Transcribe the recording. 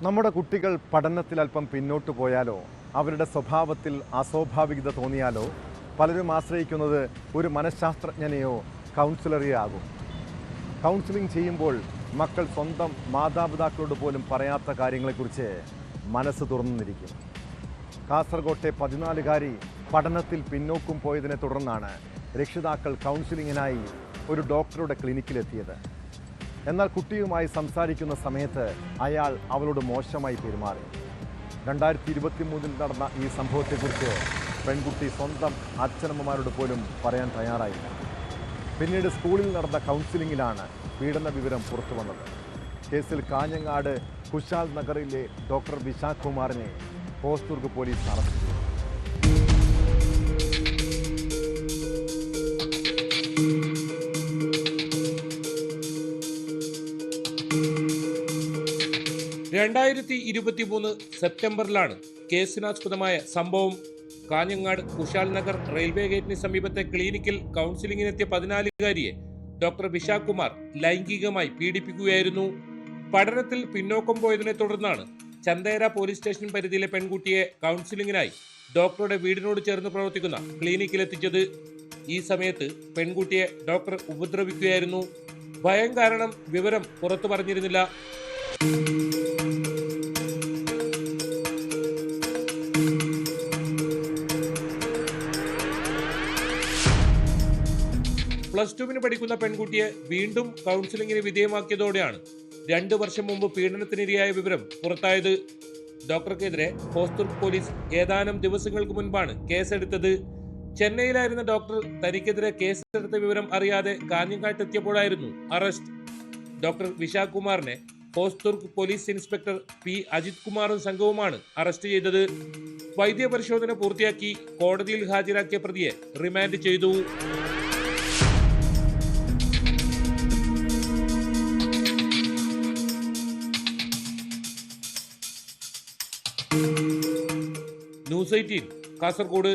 നമ്മുടെ കുട്ടികൾ പഠനത്തിൽ അല്പം പിന്നോട്ട് പോയാലോ അവരുടെ സ്വഭാവത്തിൽ അസ്വാഭാവികത തോന്നിയാലോ പലരും ആശ്രയിക്കുന്നത് ഒരു മനഃശാസ്ത്രജ്ഞനെയോ കൗൺസിലറെയോ ആകും. കൗൺസിലിംഗ് ചെയ്യുമ്പോൾ മക്കൾ സ്വന്തം മാതാപിതാക്കളോട് പോലും പറയാത്ത കാര്യങ്ങളെക്കുറിച്ച് മനസ്സ് തുറന്നിരിക്കും. കാസർഗോട്ടെ 14-കാരി പഠനത്തിൽ പിന്നോക്കം പോയതിനെ തുടർന്നാണ് രക്ഷിതാക്കൾ കൗൺസിലിങ്ങിനായി ഒരു ഡോക്ടറുടെ ക്ലിനിക്കിലെത്തിയത്. എന്നാൽ കുട്ടിയുമായി സംസാരിക്കുന്ന സമയത്ത് അയാൾ അവളോട് മോശമായി പെരുമാറി. 2023 നടന്ന ഈ സംഭവത്തെക്കുറിച്ച് പെൺകുട്ടി സ്വന്തം അച്ഛനമ്മമാരോട് പോലും പറയാൻ തയ്യാറായില്ല. പിന്നീട് സ്കൂളിൽ നടന്ന കൗൺസിലിങ്ങിലാണ് പീഡന വിവരം പുറത്തു വന്നത്. കേസിൽ കാഞ്ഞങ്ങാട് കുശാൽ നഗറിലെ ഡോക്ടർ വിശാഖ് കുമാറിനെ ഹോസ്ദുർഗ് പോലീസ് അറസ്റ്റ് ചെയ്തു. സെപ്റ്റംബറിലാണ് കേസിനാസ്പദമായ സംഭവം. കാഞ്ഞങ്ങാട് കുശാൽ നഗർ റെയിൽവേ ഗേറ്റിന് സമീപത്തെ ക്ലിനിക്കിൽ കൗൺസിലിംഗിനെത്തിയ 14-കാരിയെ ഡോക്ടർ വിശാഖ് കുമാർ ലൈംഗികമായി പീഡിപ്പിക്കുകയായിരുന്നു. പഠനത്തിൽ പിന്നോക്കം പോയതിനെ തുടർന്നാണ് ചന്തേര പോലീസ് സ്റ്റേഷൻ പരിധിയിലെ പെൺകുട്ടിയെ കൗൺസിലിംഗിനായി ഡോക്ടറുടെ വീടിനോട് ചേർന്ന് പ്രവർത്തിക്കുന്ന ക്ലിനിക്കിലെത്തിച്ചത്. ഈ സമയത്ത് പെൺകുട്ടിയെ ഡോക്ടർ ഉപദ്രവിക്കുകയായിരുന്നു. ഭയം കാരണം വിവരം പുറത്തു പറഞ്ഞിരുന്നില്ല. +2 പഠിക്കുന്ന പെൺകുട്ടിയെ വീണ്ടും കൗൺസിലിംഗിന് വിധേയമാക്കിയതോടെയാണ് 2 വർഷം മുമ്പ് പീഡനത്തിനിരയായ വിവരം പുറത്തായത്. ഡോക്ടർക്കെതിരെ ഹോസ്ദുർഗ് പോലീസ് ഏതാനും ദിവസങ്ങൾക്ക് മുൻപാണ് കേസെടുത്തത്. ചെന്നൈയിലായിരുന്ന ഡോക്ടർ തനിക്കെതിരെ കേസെടുത്ത വിവരം അറിയാതെ കാഞ്ഞങ്ങാട്ടെത്തിയപ്പോഴായിരുന്നു അറസ്റ്റ്. ഡോക്ടർ വിശാഖ് കുമാറിനെ Hosdurg police inspector P Ajith കുമാറും സംഘവുമാണ് അറസ്റ്റ് ചെയ്തത്. വൈദ്യപരിശോധന പൂർത്തിയാക്കി കോടതിയിൽ ഹാജരാക്കിയ പ്രതിയെ റിമാൻഡ് ചെയ്തു. ന്യൂസ് 18 കാസർഗോഡ്.